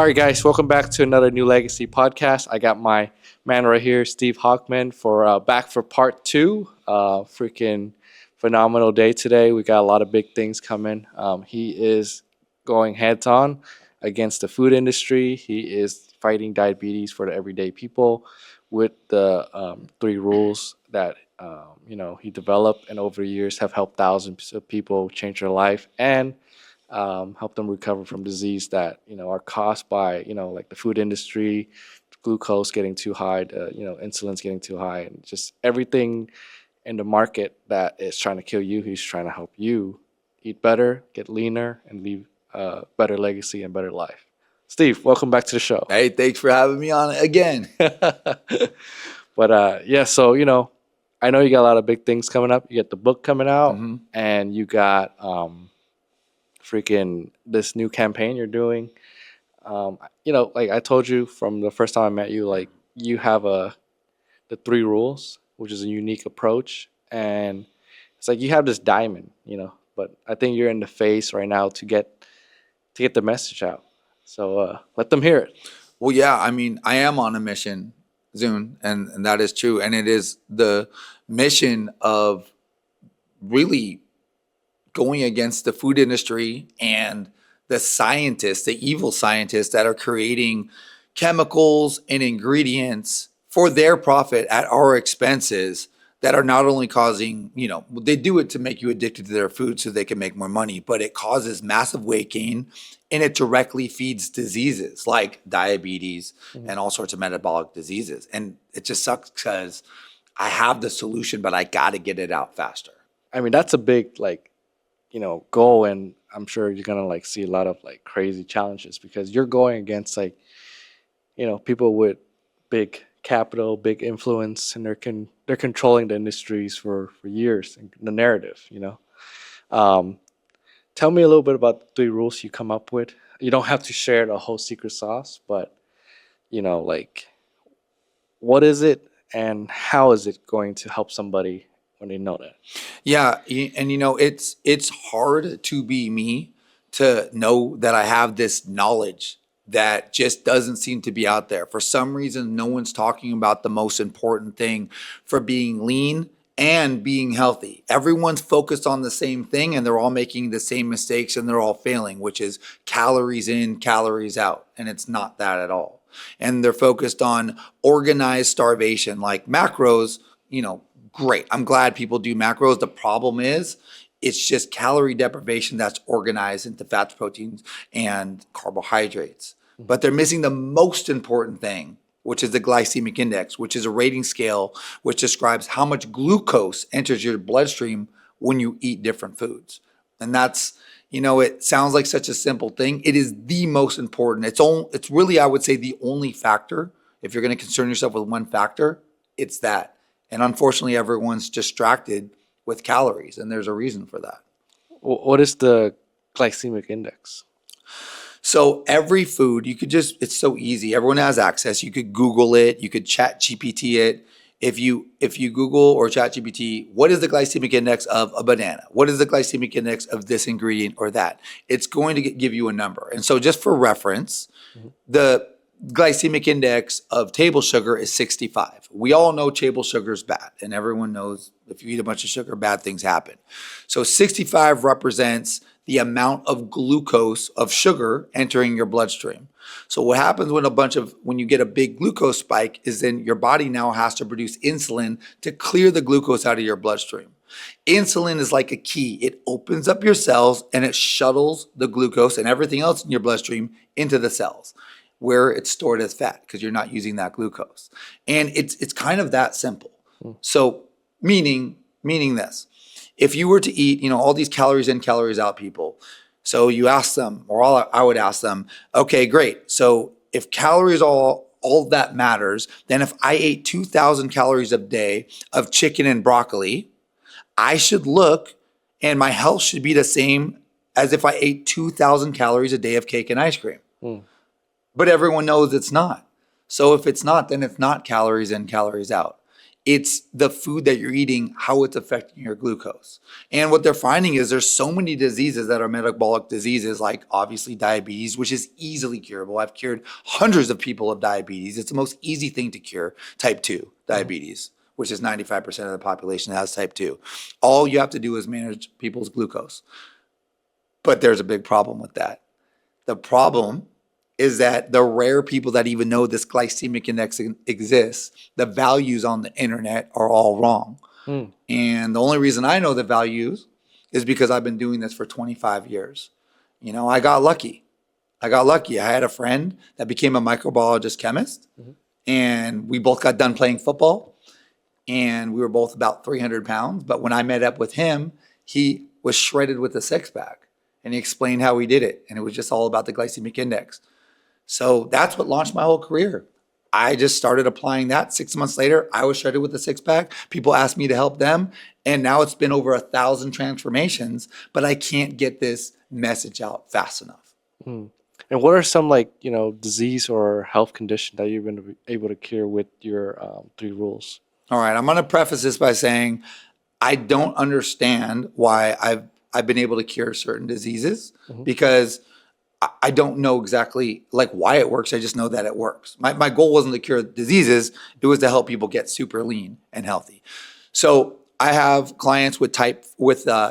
right, guys, welcome back to another New Legacy podcast. I got my man right here, Steve Hochman, for back for part two. Freaking phenomenal day today. We got a lot of big things coming. He is going heads on against the food industry. He is fighting diabetes for the everyday people with the three rules that he developed and over the years have helped thousands of people change their life and help them recover from disease that are caused by like the food industry, glucose getting too high, insulin's getting too high, and just everything in the market that is trying to kill you. He's trying to help you eat better, get leaner, and leave a better legacy and better life. Steve, welcome back to the show. Hey, thanks for having me on again. But yeah, so I know you got a lot of big things coming up. You got the book coming out, and you got freaking this new campaign you're doing. Like I told you from the first time I met you, like you have the three rules, which is a unique approach, and it's like you have this diamond, but I think you're in the phase right now to get the message out. So let them hear it. Well, yeah, I mean, I am on a mission, Zune, and that is true. And it is the mission of really going against the food industry and the scientists, the evil scientists that are creating chemicals and ingredients for their profit at our expenses that are not only causing, they do it to make you addicted to their food so they can make more money, but it causes massive weight gain and it directly feeds diseases like diabetes and all sorts of metabolic diseases. And it just sucks because I have the solution, but I got to get it out faster. I mean, that's a big goal, and I'm sure you're gonna see a lot of crazy challenges because you're going against people with big capital, big influence, and they're controlling the industries for years and the narrative. Tell me a little bit about the three rules you come up with. You don't have to share the whole secret sauce, but what is it and how is it going to help somebody when they know that? Yeah, and it's hard to be me, to know that I have this knowledge that just doesn't seem to be out there. For some reason, no one's talking about the most important thing for being lean and being healthy. Everyone's focused on the same thing and they're all making the same mistakes and they're all failing, which is calories in, calories out. And it's not that at all. And they're focused on organized starvation, like macros, great. I'm glad people do macros. The problem is it's just calorie deprivation that's organized into fats, proteins, and carbohydrates. But they're missing the most important thing, which is the glycemic index, which is a rating scale which describes how much glucose enters your bloodstream when you eat different foods. And that's, it sounds like such a simple thing. It is the most important. It's really, I would say, the only factor. If you're going to concern yourself with one factor, it's that. And unfortunately, everyone's distracted with calories, and there's a reason for that. What is the glycemic index? So every food, it's so easy. Everyone has access. You could Google it. You could chat GPT it. If you Google or chat GPT, what is the glycemic index of a banana? What is the glycemic index of this ingredient or that? It's going to give you a number. And so just for reference, the glycemic index of table sugar is 65. We all know table sugar is bad, and everyone knows if you eat a bunch of sugar, bad things happen. So 65 represents the amount of glucose of sugar entering your bloodstream. So what happens when you get a big glucose spike is then your body now has to produce insulin to clear the glucose out of your bloodstream. Insulin is like a key. It opens up your cells and it shuttles the glucose and everything else in your bloodstream into the cells, where it's stored as fat because you're not using that glucose. And it's kind of that simple. So meaning this, if you were to eat, all these calories in, calories out people, so you ask them, or I would ask them, okay, great. So if calories all that matters, then if I ate 2,000 calories a day of chicken and broccoli, I should look and my health should be the same as if I ate 2,000 calories a day of cake and ice cream. But everyone knows it's not. So if it's not, then it's not calories in, calories out. It's the food that you're eating, how it's affecting your glucose. And what they're finding is there's so many diseases that are metabolic diseases, like obviously diabetes, which is easily curable. I've cured hundreds of people of diabetes. It's the most easy thing to cure, type 2 diabetes, which is 95% of the population that has type 2. All you have to do is manage people's glucose. But there's a big problem with that. The problem is that the rare people that even know this glycemic index exists, the values on the internet are all wrong. Mm. And the only reason I know the values is because I've been doing this for 25 years. I got lucky. I had a friend that became a microbiologist chemist, and we both got done playing football, and we were both about 300 pounds. But when I met up with him, he was shredded with a six-pack, and he explained how he did it. And it was just all about the glycemic index. So that's what launched my whole career. I just started applying that. 6 months later, I was shredded with a six-pack. People asked me to help them. And now it's been over 1,000 transformations, but I can't get this message out fast enough. Mm. And what are some disease or health condition that you've been able to cure with your 3 rules? All right, I'm going to preface this by saying I don't understand why I've been able to cure certain diseases because I don't know exactly why it works. I just know that it works. My goal wasn't to cure diseases. It was to help people get super lean and healthy. So I have clients with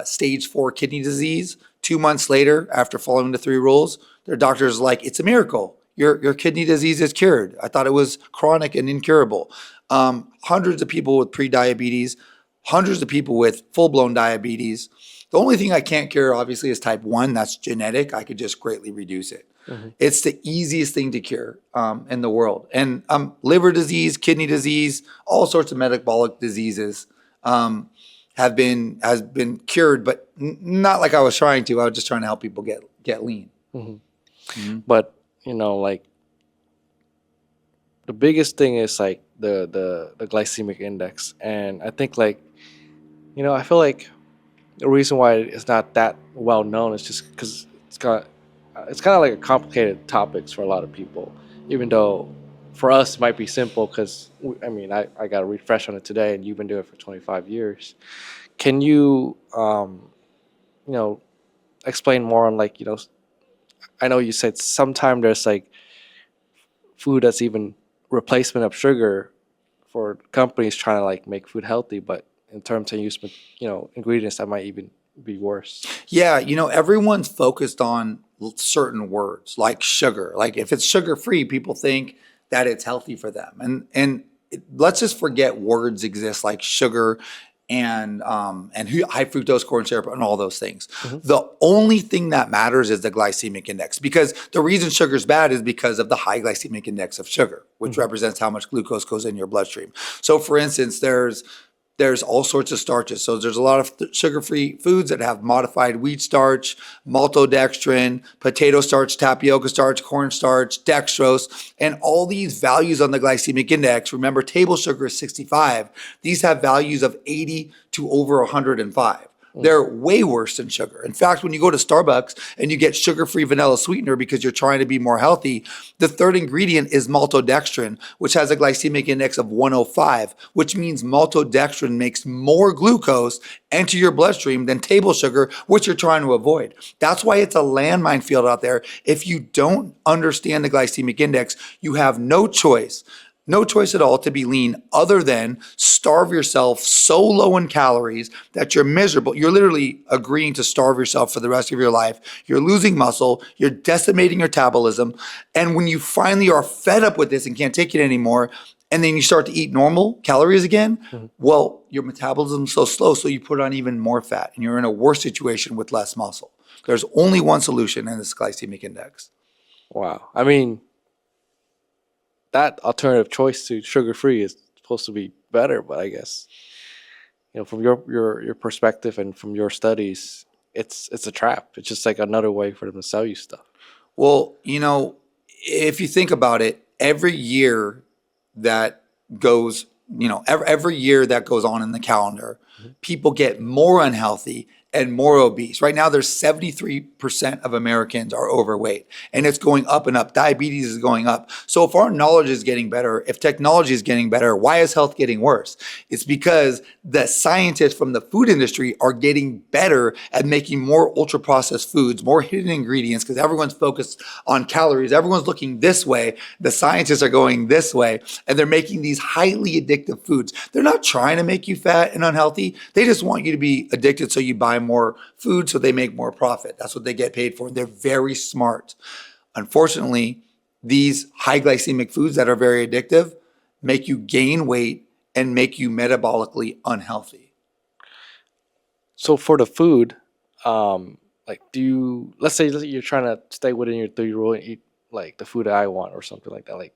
stage 4 kidney disease. 2 months later, after following the 3 rules, their doctor's like, it's a miracle. Your kidney disease is cured. I thought it was chronic and incurable. Hundreds of people with pre-diabetes, hundreds of people with full-blown diabetes. The only thing I can't cure, obviously, is type 1. That's genetic. I could just greatly reduce it. It's the easiest thing to cure in the world. And liver disease, kidney disease, all sorts of metabolic diseases has been cured, but not like I was trying to. I was just trying to help people get lean. But the biggest thing is the glycemic index, and I think I feel like the reason why it's not that well known is just because it's kind of like a complicated topics for a lot of people. Even though for us it might be simple, because I got a refresh on it today, and you've been doing it for 25 years. Can you explain more on I know you said sometimes there's food that's even replacement of sugar for companies trying to make food healthy, but in terms of use, ingredients that might even be worse. Yeah, everyone's focused on certain words like sugar. Like if it's sugar-free, people think that it's healthy for them. And let's just forget words exist like sugar and high fructose corn syrup and all those things. The only thing that matters is the glycemic index, because the reason sugar's bad is because of the high glycemic index of sugar, which represents how much glucose goes in your bloodstream. So for instance, there's all sorts of starches. So there's a lot of sugar-free foods that have modified wheat starch, maltodextrin, potato starch, tapioca starch, cornstarch, dextrose, and all these values on the glycemic index. Remember, table sugar is 65. These have values of 80 to over 105. They're way worse than sugar. In fact, when you go to Starbucks and you get sugar-free vanilla sweetener because you're trying to be more healthy, the third ingredient is maltodextrin, which has a glycemic index of 105, which means maltodextrin makes more glucose enter your bloodstream than table sugar, which you're trying to avoid. That's why it's a landmine field out there. If you don't understand the glycemic index, you have no choice at all to be lean other than starve yourself so low in calories that you're miserable. You're literally agreeing to starve yourself for the rest of your life. You're losing muscle. You're decimating your metabolism. And when you finally are fed up with this and can't take it anymore, and then you start to eat normal calories again, well, your metabolism's so slow, so you put on even more fat, and you're in a worse situation with less muscle. There's only one solution, and it's glycemic index. Wow. That alternative choice to sugar-free is supposed to be better, but I guess from your perspective and from your studies, it's a trap. It's just another way for them to sell you stuff. Well, if you think about it, every year that goes, every year that goes on in the calendar, people get more unhealthy and more obese. Right now, there's 73% of Americans are overweight, and it's going up and up. Diabetes is going up. So if our knowledge is getting better, if technology is getting better, why is health getting worse? It's because the scientists from the food industry are getting better at making more ultra-processed foods, more hidden ingredients, because everyone's focused on calories. Everyone's looking this way. The scientists are going this way, and they're making these highly addictive foods. They're not trying to make you fat and unhealthy. They just want you to be addicted so you buy more food so they make more profit. That's what they get paid for. They're very smart. Unfortunately, these high glycemic foods that are very addictive make you gain weight and make you metabolically unhealthy. So for the food, like let's say you're trying to stay within your 3 rule and eat like the food that I want or something like that. Like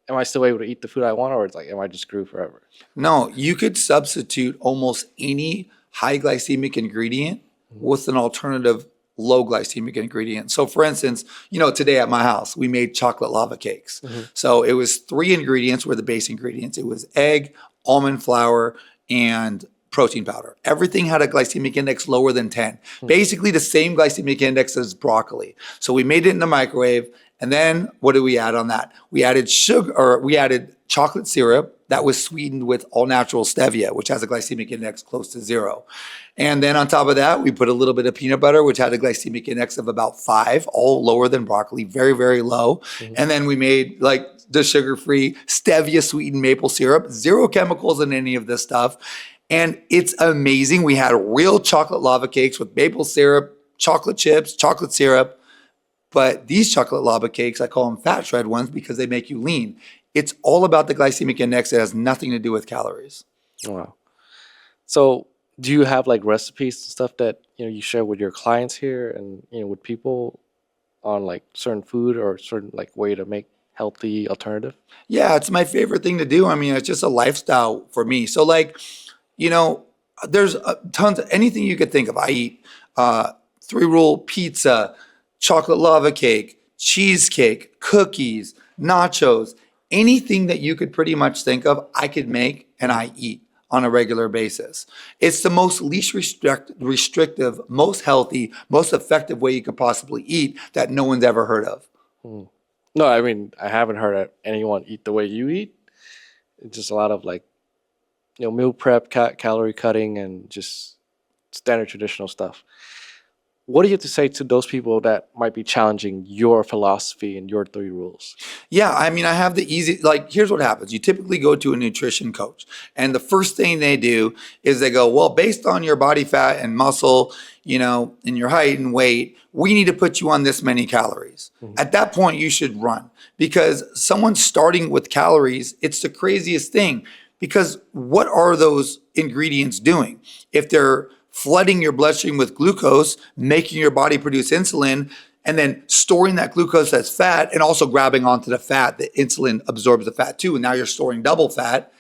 am I still able to eat the food I want, or it's like, am I just screwed forever? No, you could substitute almost any high glycemic ingredient with an alternative low glycemic ingredient. So for instance, today at my house, we made chocolate lava cakes. So it was 3 ingredients were the base ingredients. It was egg, almond flour, and protein powder. Everything had a glycemic index lower than 10. Basically the same glycemic index as broccoli. So we made it in the microwave. And then what did we add on that? We added chocolate syrup that was sweetened with all natural stevia, which has a glycemic index close to 0. And then on top of that, we put a little bit of peanut butter, which had a glycemic index of about 5, all lower than broccoli, very, very low. And then we made like the sugar-free stevia sweetened maple syrup, 0 chemicals in any of this stuff. And it's amazing. We had real chocolate lava cakes with maple syrup, chocolate chips, chocolate syrup. But these chocolate lava cakes, I call them fat shred ones because they make you lean. It's all about the glycemic index. It has nothing to do with calories. Wow. So do you have like recipes and stuff that you share with your clients here and with people on like certain food or certain like way to make healthy alternative? Yeah, it's my favorite thing to do. I mean, it's just a lifestyle for me. So like, there's tons of anything you could think of. I eat 3-roll pizza, chocolate lava cake, cheesecake, cookies, nachos, anything that you could pretty much think of, I could make and I eat on a regular basis. It's the most least restrictive, most healthy, most effective way you could possibly eat that no one's ever heard of. No, I mean, I haven't heard of anyone eat the way you eat. It's just a lot of like, meal prep, calorie cutting, and just standard traditional stuff. What do you have to say to those people that might be challenging your philosophy and your 3 rules? Yeah, I mean, I have the easy, like, here's what happens. You typically go to a nutrition coach, and the first thing they do is they go, well, based on your body fat and muscle, and your height and weight, we need to put you on this many calories. At that point, you should run because someone starting with calories, it's the craziest thing because what are those ingredients doing? If they're flooding your bloodstream with glucose, making your body produce insulin, and then storing that glucose as fat and also grabbing onto the fat. The insulin absorbs the fat too, and now you're storing double fat.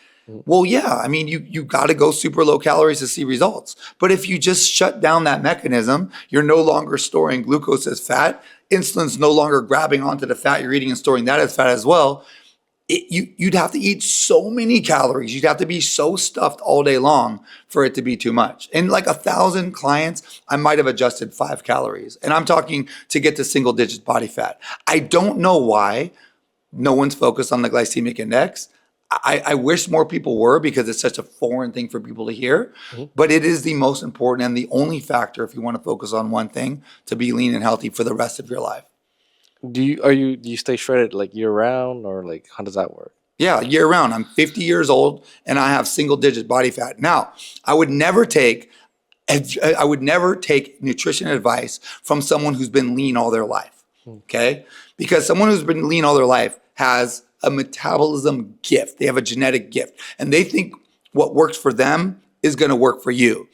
Well, yeah, I mean, you got to go super low calories to see results. But if you just shut down that mechanism, you're no longer storing glucose as fat. Insulin's no longer grabbing onto the fat you're eating and storing that as fat as well. You'd have to eat so many calories. You'd have to be so stuffed all day long for it to be too much. In like 1,000 clients, I might have adjusted 5 calories. And I'm talking to get to single digit body fat. I don't know why no one's focused on the glycemic index. I wish more people were because it's such a foreign thing for people to hear. But it is the most important and the only factor if you want to focus on one thing to be lean and healthy for the rest of your life. Do you stay shredded like year round, or like how does that work? Yeah, year round. I'm 50 years old and I have single digit body fat. Now, I would never take nutrition advice from someone who's been lean all their life. Okay? Because someone who's been lean all their life has a metabolism gift. They have a genetic gift and they think what works for them is going to work for you.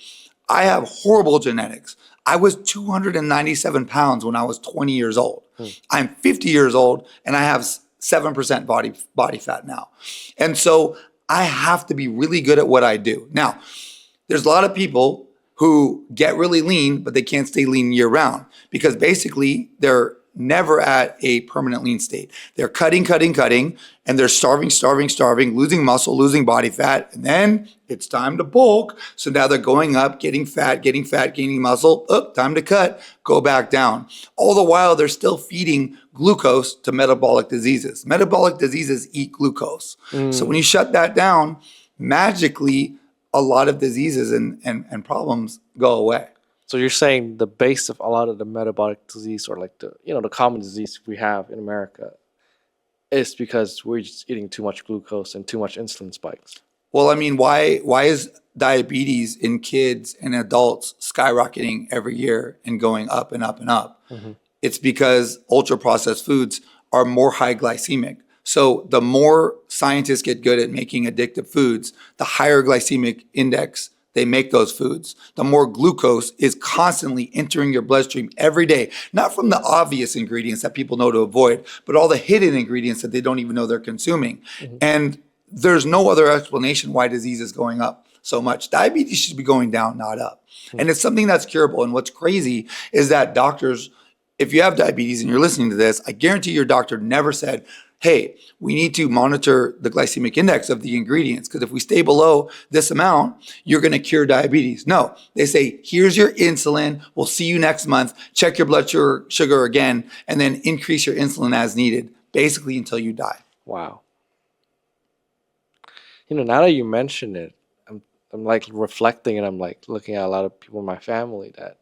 I have horrible genetics. I was 297 pounds when I was 20 years old. I'm 50 years old and I have 7% body fat now. And so I have to be really good at what I do. Now, there's a lot of people who get really lean, but they can't stay lean year round because basically never at a permanent lean state. They're cutting, and they're starving, losing muscle, losing body fat. And then it's time to bulk. So now they're going up, getting fat, gaining muscle. Oh, time to cut, go back down. All the while, they're still feeding glucose to metabolic diseases. Metabolic diseases eat glucose. So when you shut that down, magically, a lot of diseases and problems go away. So you're saying the base of a lot of the metabolic disease, or like the common disease we have in America, is because we're just eating too much glucose and too much insulin spikes. Well, I mean, why is diabetes in kids and adults skyrocketing every year and going up and up and up? It's because ultra processed foods are more high glycemic. So the more scientists get good at making addictive foods, the higher glycemic index they make those foods, the more glucose is constantly entering your bloodstream every day, not from the obvious ingredients that people know to avoid, but all the hidden ingredients that they don't even know they're consuming. And there's no other explanation why disease is going up so much. Diabetes should be going down, not up. And it's something that's curable. And what's crazy is that doctors, if you have diabetes and you're listening to this, I guarantee your doctor never said, hey, we need to monitor the glycemic index of the ingredients, because if we stay below this amount, you're going to cure diabetes. No, they say, here's your insulin. We'll see you next month. Check your blood sugar again, and then increase your insulin as needed, basically until you die. Wow. Now that you mention it, I'm like reflecting, and I'm like looking at a lot of people in my family that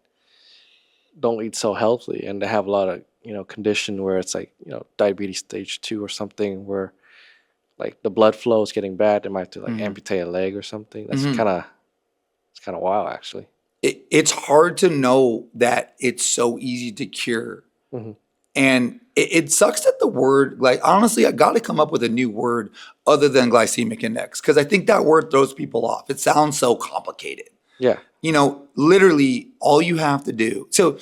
don't eat so healthy, and they have a lot of condition where it's like diabetes stage 2 or something, where like the blood flow is getting bad. They might have to like amputate a leg or something. That's kind of wild, actually. It's hard to know that it's so easy to cure. And it sucks that the word, like, honestly, I got to come up with a new word other than glycemic index, because I think that word throws people off. It sounds so complicated. Yeah. Literally all you have to do. So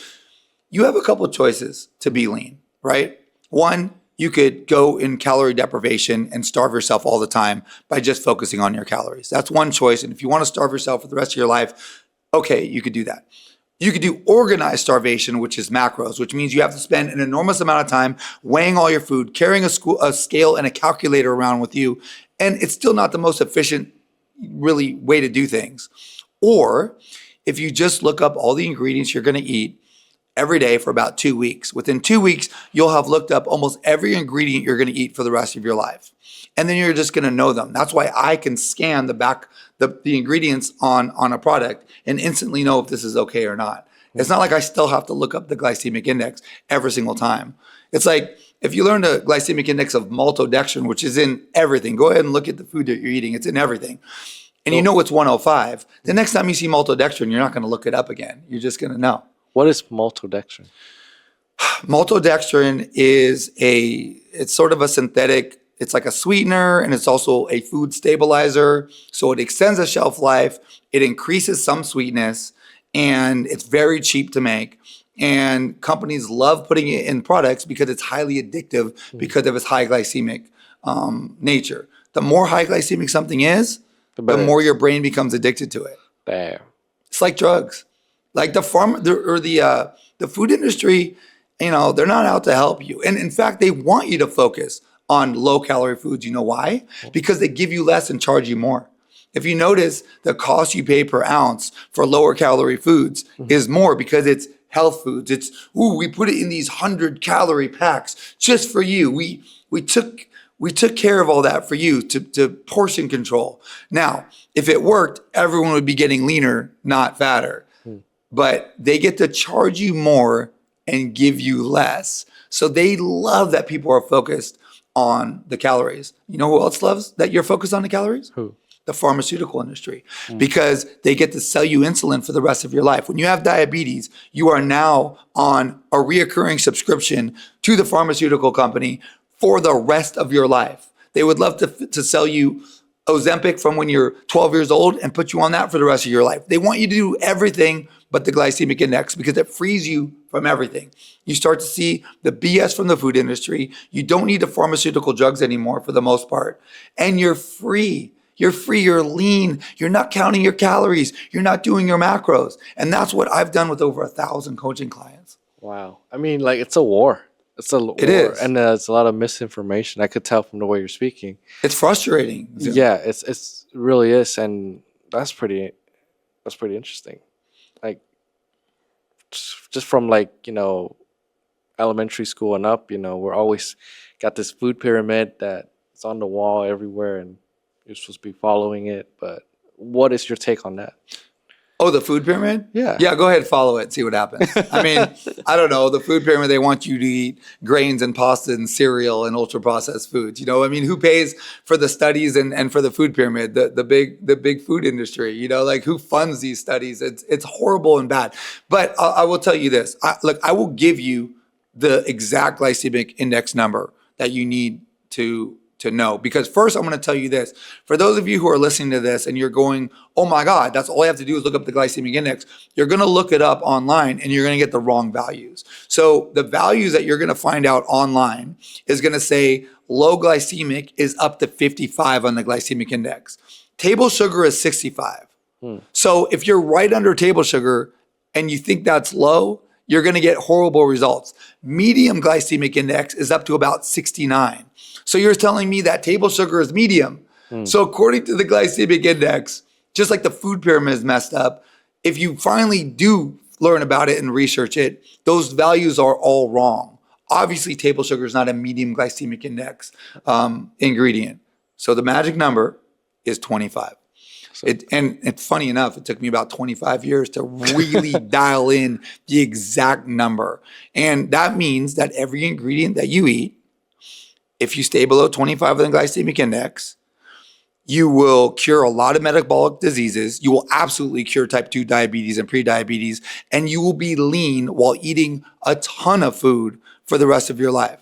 you have a couple of choices to be lean, right? One, you could go in calorie deprivation and starve yourself all the time by just focusing on your calories. That's one choice. And if you want to starve yourself for the rest of your life, okay, you could do that. You could do organized starvation, which is macros, which means you have to spend an enormous amount of time weighing all your food, carrying a scale and a calculator around with you, and it's still not the most efficient, really, way to do things. Or if you just look up all the ingredients you're going to eat every day for about 2 weeks. Within 2 weeks, you'll have looked up almost every ingredient you're going to eat for the rest of your life. And then you're just going to know them. That's why I can scan the ingredients on a product and instantly know if this is okay or not. It's not like I still have to look up the glycemic index every single time. It's like if you learn the glycemic index of maltodextrin, which is in everything, go ahead and look at the food that you're eating. It's in everything. And you know it's 105. The next time you see maltodextrin, you're not going to look it up again. You're just going to know. What is maltodextrin? Maltodextrin it's sort of a synthetic, it's like a sweetener, and it's also a food stabilizer. So it extends the shelf life, it increases some sweetness, and it's very cheap to make. And companies love putting it in products because it's highly addictive because of its high glycemic nature. The more high glycemic something is, the more your brain becomes addicted to it. Damn. It's like drugs. Like the food industry, they're not out to help you. And in fact, they want you to focus on low calorie foods. You know why? Because they give you less and charge you more. If you notice, the cost you pay per ounce for lower calorie foods is more because it's health foods. It's, we put it in these 100-calorie packs just for you. We took care of all that for you to portion control. Now, if it worked, everyone would be getting leaner, not fatter. But they get to charge you more and give you less. So they love that people are focused on the calories. You know who else loves that you're focused on the calories? Who? The pharmaceutical industry, because they get to sell you insulin for the rest of your life. When you have diabetes, you are now on a reoccurring subscription to the pharmaceutical company for the rest of your life. They would love to sell you Ozempic from when you're 12 years old and put you on that for the rest of your life. They want you to do everything but the glycemic index because it frees you from everything. You start to see the BS from the food industry. You don't need the pharmaceutical drugs anymore for the most part. And you're free. You're free, you're lean, you're not counting your calories, you're not doing your macros. And that's what I've done with over 1,000 coaching clients. Wow. I mean, like, it's a war. It's a It is. and it's a lot of misinformation. I could tell from the way you're speaking. It's frustrating. Yeah, it really is, and that's pretty interesting. Like just from like elementary school and up, we're always got this food pyramid that's on the wall everywhere, and you're supposed to be following it. But what is your take on that? Oh, the food pyramid? Yeah. Yeah, go ahead, follow it, see what happens. I mean, I don't know. The food pyramid, they want you to eat grains and pasta and cereal and ultra processed foods. I mean, who pays for the studies and for the food pyramid? The big food industry, like who funds these studies? It's horrible and bad. But I will tell you this. Look, I will give you the exact glycemic index number that you need to know. Because first, I'm going to tell you this. For those of you who are listening to this and you're going, oh my God, that's all I have to do is look up the glycemic index. You're going to look it up online and you're going to get the wrong values. So the values that you're going to find out online is going to say low glycemic is up to 55 on the glycemic index. Table sugar is 65. So if you're right under table sugar and you think that's low, you're going to get horrible results. Medium glycemic index is up to about 69. So you're telling me that table sugar is medium. So according to the glycemic index, just like the food pyramid is messed up, if you finally do learn about it and research it, those values are all wrong. Obviously, table sugar is not a medium glycemic index ingredient. So the magic number is 25. And it's funny enough, it took me about 25 years to really dial in the exact number. And that means that every ingredient that you eat, if you stay below 25 on the glycemic index, you will cure a lot of metabolic diseases. You will absolutely cure type 2 diabetes and prediabetes, and you will be lean while eating a ton of food for the rest of your life.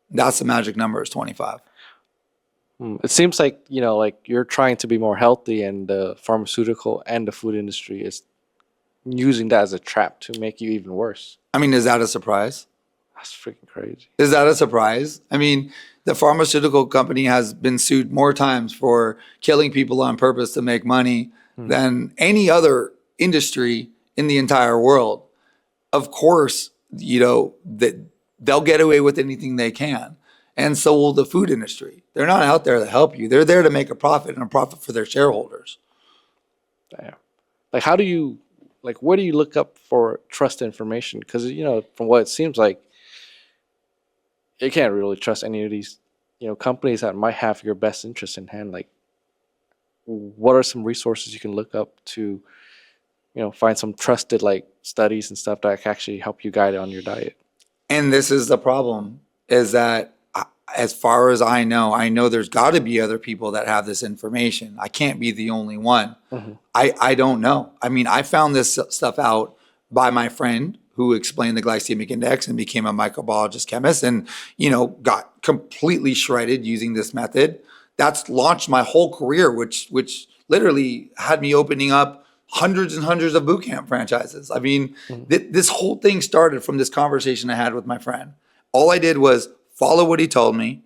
That's the magic number, is 25. It seems like, like you're trying to be more healthy, and the pharmaceutical and the food industry is using that as a trap to make you even worse. I mean, is that a surprise? That's freaking crazy. Is that a surprise? I mean, the pharmaceutical company has been sued more times for killing people on purpose to make money than any other industry in the entire world. Of course, that they'll get away with anything they can. And so will the food industry. They're not out there to help you. They're there to make a profit, and a profit for their shareholders. Damn. Like, where do you look up for trust information? Because, from what it seems like, you can't really trust any of these, companies that might have your best interest in hand. Like, what are some resources you can look up to, find some trusted studies and stuff that can actually help you guide on your diet? And this is the problem, is that as far as I know there's got to be other people that have this information. I can't be the only one. I don't know. I mean, I found this stuff out by my friend who explained the glycemic index and became a microbiologist chemist and, got completely shredded using this method. That's launched my whole career, which literally had me opening up hundreds and hundreds of bootcamp franchises. I mean, this whole thing started from this conversation I had with my friend. All I did was follow what he told me,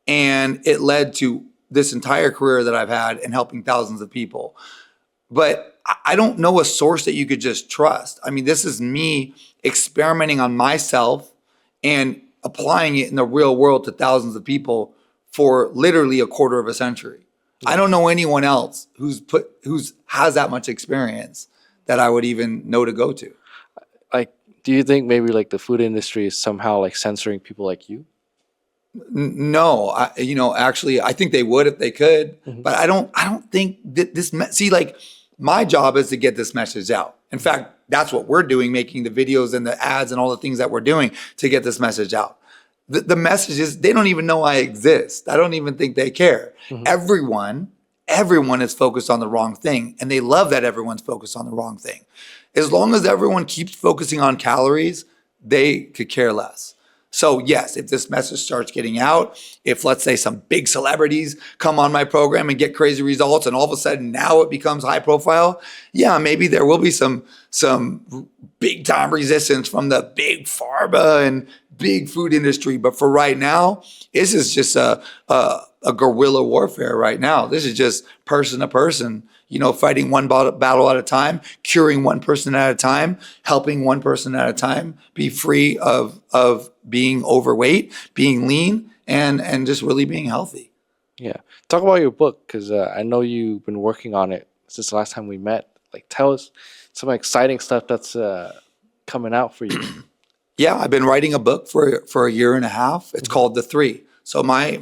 and it led to this entire career that I've had in helping thousands of people. But I don't know a source that you could just trust. I mean, this is me experimenting on myself and applying it in the real world to thousands of people for literally a quarter of a century. I don't know anyone else who's has that much experience that I would even know to go to. Do you think maybe the food industry is somehow censoring people like you? No, actually, I think they would if they could, but I don't think that my job is to get this message out. In fact, that's what we're doing, making the videos and the ads and all the things that we're doing to get this message out. The message is they don't even know I exist. I don't even think they care. Everyone is focused on the wrong thing, and they love that everyone's focused on the wrong thing. As long as everyone keeps focusing on calories, they could care less. So yes, if this message starts getting out, if let's say some big celebrities come on my program and get crazy results and all of a sudden now it becomes high profile, yeah, maybe there will be some big time resistance from the big pharma and big food industry. But for right now, this is just a guerrilla warfare right now. This is just person to person, fighting one battle at a time, curing one person at a time, helping one person at a time be free of being overweight, being lean, and just really being healthy. Yeah. Talk about your book, because I know you've been working on it since the last time we met. Like, tell us some exciting stuff that's coming out for you. Yeah, I've been writing a book for a year and a half. It's called The Three. So my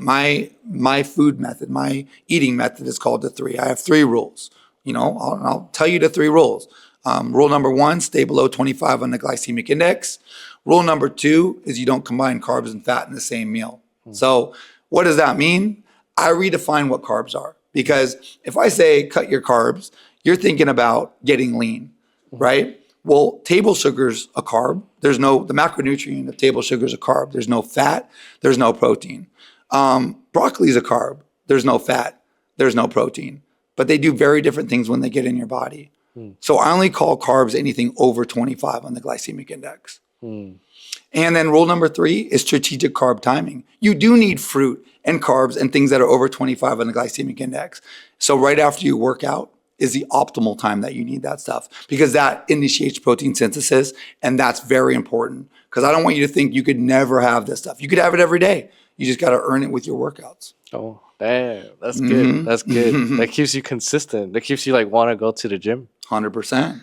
food method, my eating method is called The Three. I have 3 rules. I'll tell you the 3 rules. Rule number 1, stay below 25 on the glycemic index. Rule number 2 is you don't combine carbs and fat in the same meal. So what does that mean? I redefine what carbs are, because if I say cut your carbs, you're thinking about getting lean, right? Well, table sugar's a carb. The macronutrient of table sugar is a carb. There's no fat. There's no protein. Broccoli's a carb. There's no fat. There's no protein. But they do very different things when they get in your body. So I only call carbs anything over 25 on the glycemic index. And then rule number 3 is strategic carb timing. You do need fruit and carbs and things that are over 25 on the glycemic index. So right after you work out is the optimal time that you need that stuff, because that initiates protein synthesis, and that's very important, because I don't want you to think you could never have this stuff. You could have it every day. You just got to earn it with your workouts. Oh, damn. That's good. That's good. That keeps you consistent. That keeps you want to go to the gym. 100%.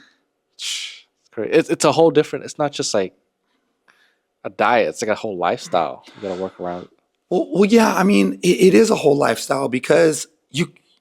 It's great. It's a whole different, it's not just like a diet. It's like a whole lifestyle you got to work around. Well, yeah. I mean, it is a whole lifestyle, because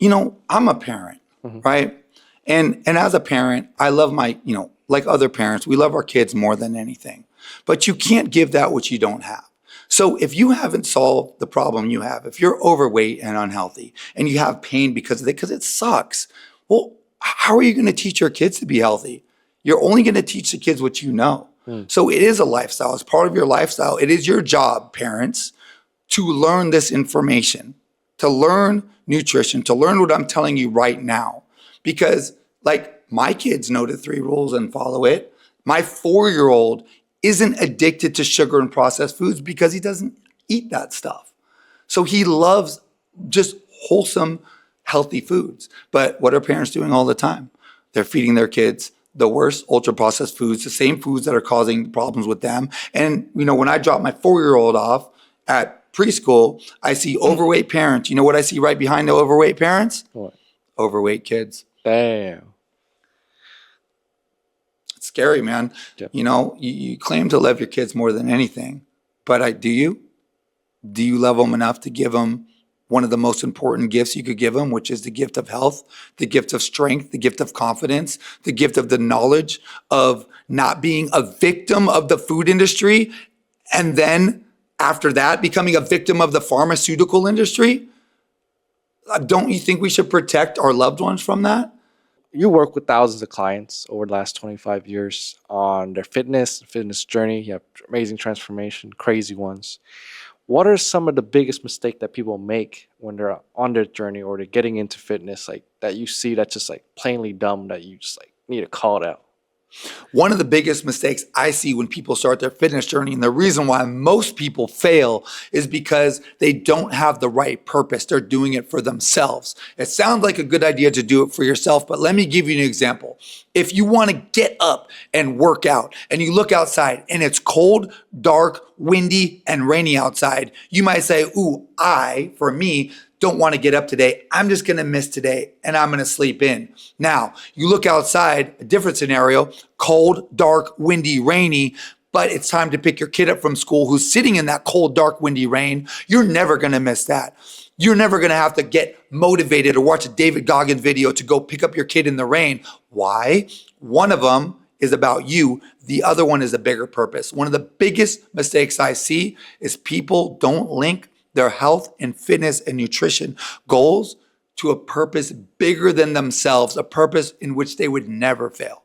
I'm a parent, right? And as a parent, I love like other parents, we love our kids more than anything. But you can't give that which you don't have. So if you haven't solved the problem you have, if you're overweight and unhealthy and you have pain because of it, because it sucks, well, how are you going to teach your kids to be healthy? You're only going to teach the kids what you know. So it is a lifestyle. It's part of your lifestyle. It is your job, parents, to learn this information, to learn nutrition, to learn what I'm telling you right now. Because my kids know the 3 rules and follow it. My 4-year-old isn't addicted to sugar and processed foods because he doesn't eat that stuff. So he loves just wholesome, healthy foods. But what are parents doing all the time? They're feeding their kids the worst ultra-processed foods, the same foods that are causing problems with them. And, when I drop my 4-year-old off at preschool, I see overweight parents. You know what I see right behind the overweight parents? What? Overweight kids. Damn. It's scary, man. Yep. You claim to love your kids more than anything, but do you? Do you love them enough to give them one of the most important gifts you could give them, which is the gift of health, the gift of strength, the gift of confidence, the gift of the knowledge of not being a victim of the food industry, and then after that, becoming a victim of the pharmaceutical industry? Don't you think we should protect our loved ones from that? You work with thousands of clients over the last 25 years on their fitness journey. You have amazing transformation, crazy ones. What are some of the biggest mistakes that people make when they're on their journey or they're getting into fitness, that you see that's just plainly dumb, that you just need to call it out? One of the biggest mistakes I see when people start their fitness journey, and the reason why most people fail, is because they don't have the right purpose. They're doing it for themselves. It sounds like a good idea to do it for yourself, but let me give you an example. If you want to get up and work out and you look outside and it's cold, dark, windy, and rainy outside, you might say, ooh, for me, don't want to get up today. I'm just going to miss today and I'm going to sleep in. Now, you look outside, a different scenario, cold, dark, windy, rainy, but it's time to pick your kid up from school who's sitting in that cold, dark, windy rain. You're never going to miss that. You're never going to have to get motivated or watch a David Goggins video to go pick up your kid in the rain. Why? One of them is about you. The other one is a bigger purpose. One of the biggest mistakes I see is people don't link their health and fitness and nutrition goals to a purpose bigger than themselves, a purpose in which they would never fail.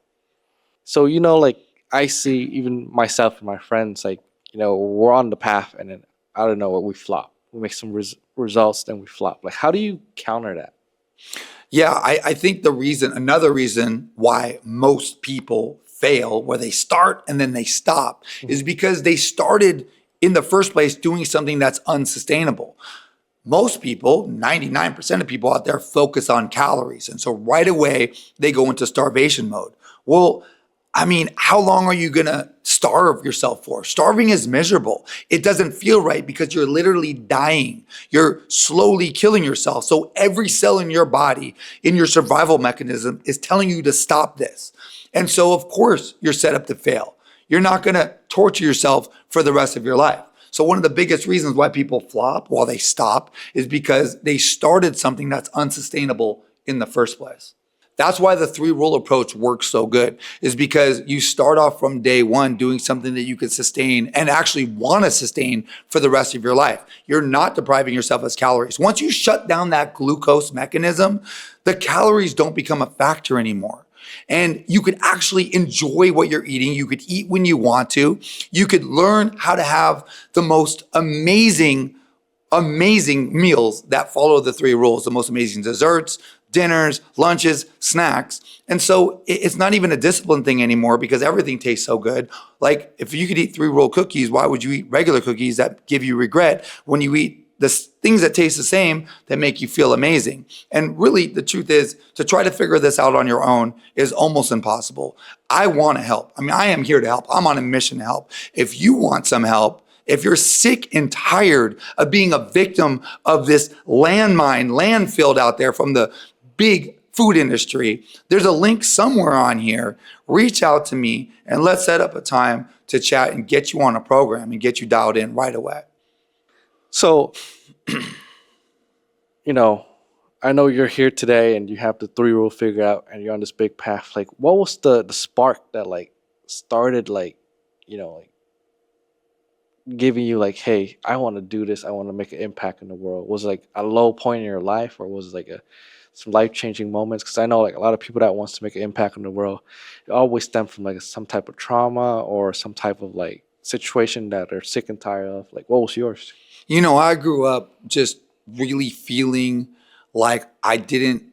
So, I see even myself and my friends, we're on the path and then I don't know what we flop. We make some results, then we flop. How do you counter that? Yeah, I think another reason why most people fail, where they start and then they stop, is because they started in the first place doing something that's unsustainable. Most people, 99% of people out there, focus on calories. And so right away, they go into starvation mode. Well, I mean, how long are you going to starve yourself for? Starving is miserable. It doesn't feel right because you're literally dying. You're slowly killing yourself. So every cell in your body, in your survival mechanism, is telling you to stop this. And so, of course, you're set up to fail. You're not going to torture yourself for the rest of your life. So one of the biggest reasons why people flop while they stop is because they started something that's unsustainable in the first place. That's why the 3-rule approach works so good, is because you start off from day one doing something that you can sustain and actually want to sustain for the rest of your life. You're not depriving yourself of calories. Once you shut down that glucose mechanism, the calories don't become a factor anymore. And you could actually enjoy what you're eating. You could eat when you want to. You could learn how to have the most amazing meals that follow the 3 rules, the most amazing desserts, dinners, lunches, snacks. And so it's not even a discipline thing anymore because everything tastes so good. Like if you could eat 3-rule cookies, why would you eat regular cookies that give you regret when you eat the things that taste the same that make you feel amazing? And really the truth is, to try to figure this out on your own is almost impossible. I want to help. I mean, I am here to help. I'm on a mission to help. If you want some help, if you're sick and tired of being a victim of this landfill out there from the big food industry, there's a link somewhere on here. Reach out to me and let's set up a time to chat and get you on a program and get you dialed in right away. So, I know you're here today and you have the 3-rule figured out and you're on this big path. Like, what was the spark that started giving you hey, I want to do this. I want to make an impact in the world. Was it a low point in your life, or was it some life-changing moments? Because I know a lot of people that wants to make an impact in the world, it always stem from some type of trauma or some type of situation that they're sick and tired of. What was yours? I grew up just really feeling like I didn't,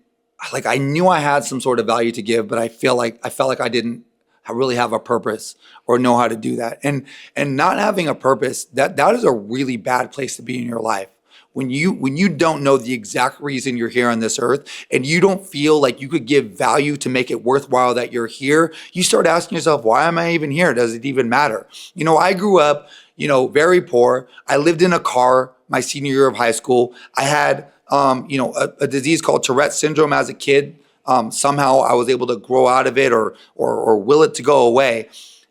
I knew I had some sort of value to give, but I felt like I didn't really have a purpose or know how to do that. And not having a purpose, that is a really bad place to be in your life. When you don't know the exact reason you're here on this earth and you don't feel like you could give value to make it worthwhile that you're here, you start asking yourself, why am I even here? Does it even matter? I grew up, very poor. I lived in a car my senior year of high school. I had, a disease called Tourette's syndrome as a kid. Somehow I was able to grow out of it or will it to go away.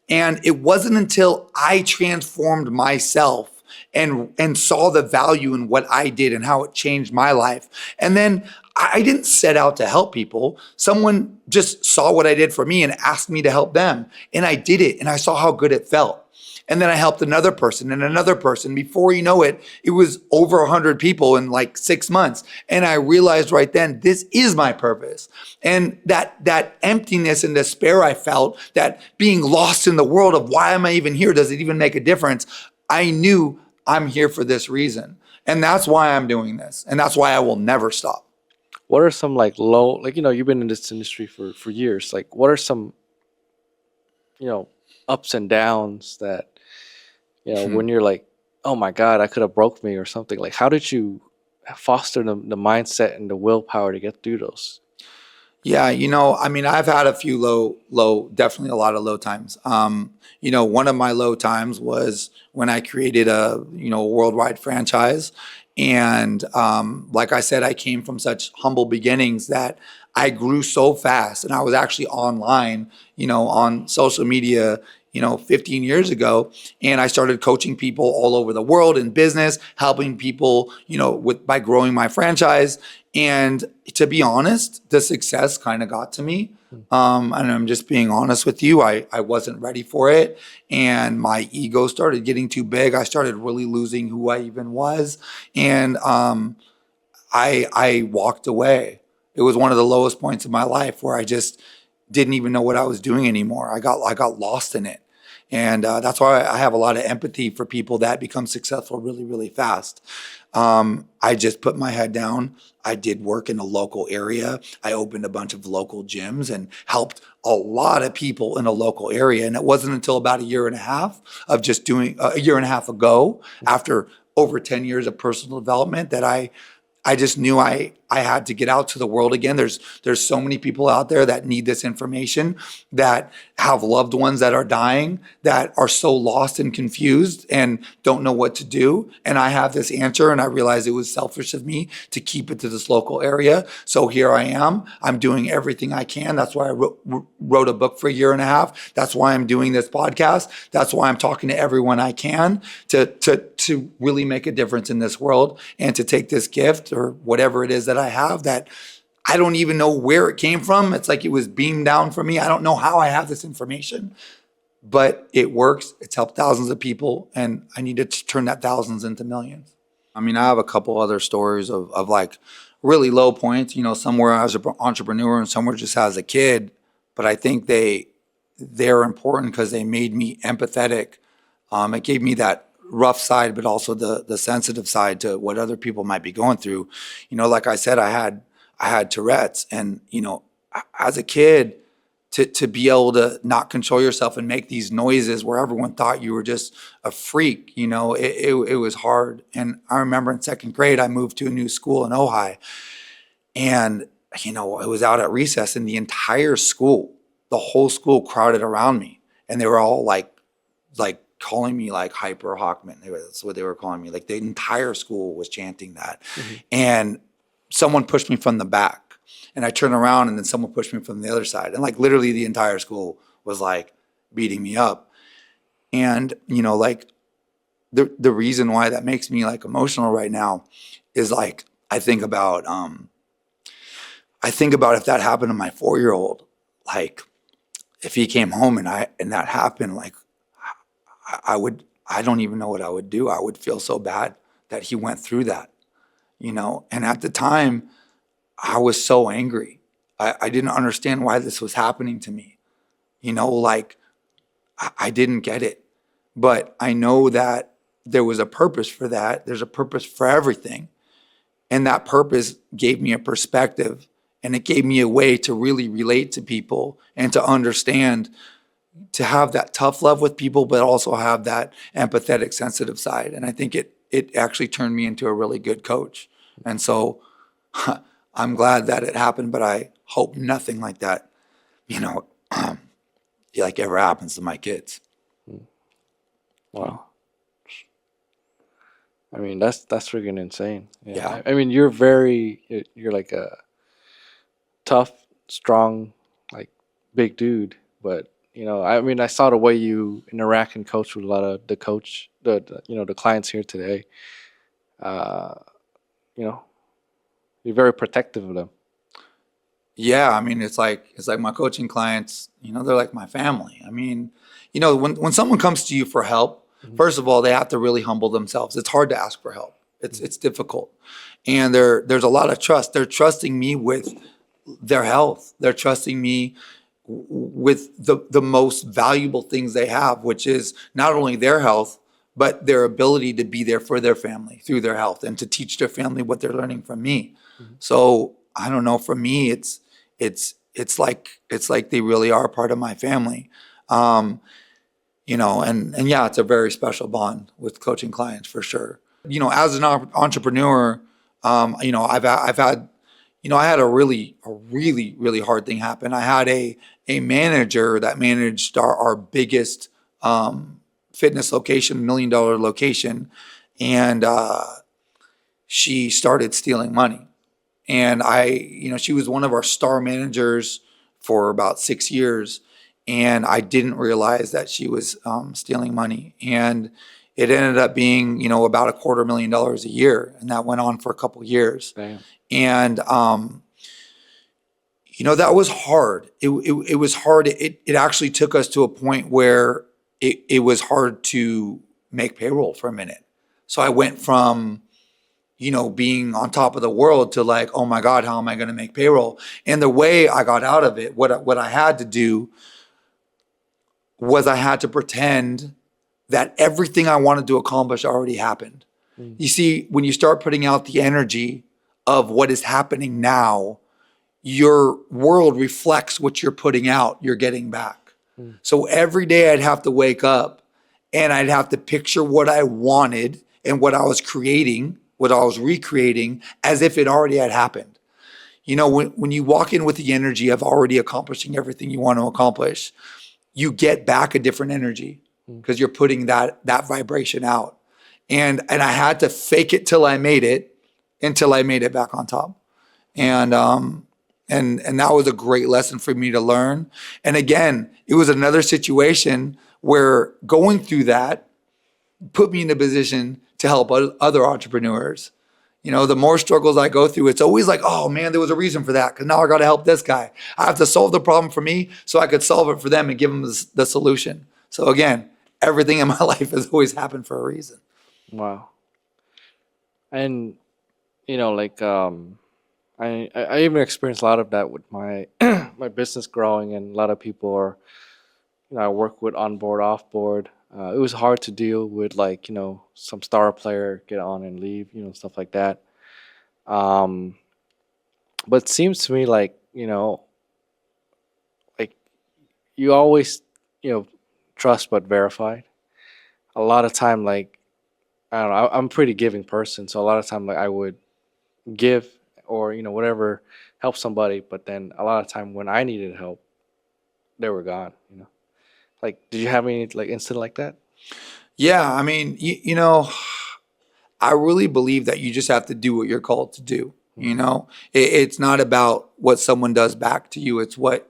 And it wasn't until I transformed myself and saw the value in what I did and how it changed my life. And then I didn't set out to help people. Someone just saw what I did for me and asked me to help them. And I did it and I saw how good it felt. And then I helped another person and another person. Before you know it, it was over 100 people in 6 months. And I realized right then, this is my purpose. And that emptiness and despair I felt, that being lost in the world of why am I even here? Does it even make a difference? I knew I'm here for this reason. And that's why I'm doing this. And that's why I will never stop. What are some low, you've been in this industry for years. What are some, ups and downs that, when you're oh my God, I could have broke me or something. How did you foster the mindset and the willpower to get through those? Yeah, I've had a few definitely a lot of low times. One of my low times was when I created a worldwide franchise. And like I said, I came from such humble beginnings that I grew so fast. And I was actually online, on social media, 15 years ago. And I started coaching people all over the world in business, helping people, by growing my franchise. And to be honest, the success kind of got to me. And I'm just being honest with you. I wasn't ready for it. And my ego started getting too big. I started really losing who I even was. And I walked away. It was one of the lowest points of my life where I just didn't even know what I was doing anymore. I got lost in it. And that's why I have a lot of empathy for people that become successful really, really fast. I just put my head down. I did work in a local area. I opened a bunch of local gyms and helped a lot of people in a local area. And it wasn't until about a year and a half of just doing a year and a half ago, after over 10 years of personal development, that I just knew I had to get out to the world again. There's so many people out there that need this information, that have loved ones that are dying, that are so lost and confused and don't know what to do. And I have this answer, and I realized it was selfish of me to keep it to this local area. So here I am. I'm doing everything I can. That's why I wrote a book for a year and a half. That's why I'm doing this podcast. That's why I'm talking to everyone I can to really make a difference in this world, and to take this gift or whatever it is that I have, that I don't even know where it came from. It's like it was beamed down from me. I don't know how I have this information, but it works. It's helped thousands of people, and I needed to turn that thousands into millions. I mean, I have a couple other stories of like really low points, somewhere as an entrepreneur and somewhere just as a kid. But I think they're important because they made me empathetic. It gave me that rough side, but also the sensitive side to what other people might be going through. Like I said, I had Tourette's, and as a kid, to be able to not control yourself and make these noises where everyone thought you were just a freak, it was hard. And I remember in second grade, I moved to a new school in Ojai, and it was out at recess, and the whole school crowded around me, and they were all like calling me like Hyper Hochman. That's what they were calling me. Like the entire school was chanting that. Mm-hmm. And someone pushed me from the back, and I turned around, and then someone pushed me from the other side. And like literally the entire school was like beating me up. And, like the reason why that makes me like emotional right now is like, I think about if that happened to my 4-year-old, like if he came home and that happened, like, I don't even know what I would do. I would feel so bad that he went through that, and at the time I was so angry. I didn't understand why this was happening to me, like I didn't get it, but I know that there was a purpose for that. There's a purpose for everything. And that purpose gave me a perspective, and it gave me a way to really relate to people and to understand, to have that tough love with people, but also have that empathetic, sensitive side. And I think it actually turned me into a really good coach. And so I'm glad that it happened, but I hope nothing like that, like ever happens to my kids. Wow. I mean, that's freaking insane. Yeah. I mean, you're like a tough, strong, like big dude, but I mean, I saw the way you interact and coach with a lot of the clients here today. You're very protective of them. Yeah, I mean, it's like my coaching clients, they're like my family. I mean, when someone comes to you for help, mm-hmm. First of all, they have to really humble themselves. It's hard to ask for help. It's difficult. And there's a lot of trust. They're trusting me with their health. They're trusting me with the most valuable things they have, which is not only their health, but their ability to be there for their family through their health, and to teach their family what they're learning from me. Mm-hmm. So I don't know, for me, it's like they really are part of my family. And yeah, it's a very special bond with coaching clients for sure. As an entrepreneur, I've had, I had a really hard thing happen. I had a manager that managed our biggest fitness location, $1 million location, and she started stealing money. And she was one of our star managers for about 6 years, and I didn't realize that she was stealing money. And it ended up being, about $250,000 a year, and that went on for a couple years. Damn. And that was hard. It was hard. It actually took us to a point where it was hard to make payroll for a minute. So I went from being on top of the world to like, oh my God, how am I going to make payroll? And the way I got out of it, what I had to do was I had to pretend that everything I wanted to accomplish already happened. You see, when you start putting out the energy of what is happening now, your world reflects what you're putting out, you're getting back. So every day I'd have to wake up and I'd have to picture what I wanted and what I was creating, what I was recreating, as if it already had happened. You know, when you walk in with the energy of already accomplishing everything you want to accomplish, you get back a different energy because you're putting that vibration out. And I had to fake it till I made it until I made it back on top. And and that was a great lesson for me to learn. And again, it was another situation where going through that put me in a position to help other entrepreneurs. You know, the more struggles I go through, it's always like, oh man, there was a reason for that because now I got to help this guy. I have to solve the problem for me so I could solve it for them and give them the solution. So again, everything in my life has always happened for a reason. Wow. And like I even experienced a lot of that with my my business growing, and a lot of people are, I work with on board, off board. It was hard to deal with, like, some star player get on and leave, stuff like that. Um, but it seems to me like, like you always, you know, trust but verified. A lot of time, like, I don't know, I'm a pretty giving person, so a lot of time, like, I would give, or whatever, help somebody, but then a lot of time when I needed help, they were gone. Like, did you have any, like, incident like that? Yeah, I mean, you know, I really believe that you just have to do what you're called to do. You Mm. know, it's not about what someone does back to you; it's what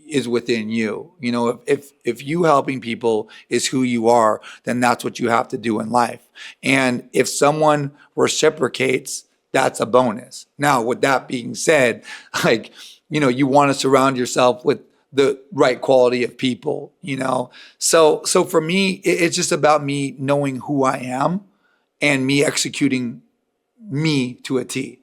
is within you. You know, if you helping people is who you are, then that's what you have to do in life. And if someone reciprocates, that's a bonus. Now, with that being said, like, you want to surround yourself with the right quality of people. So for me, it's just about me knowing who I am and me executing me to a T.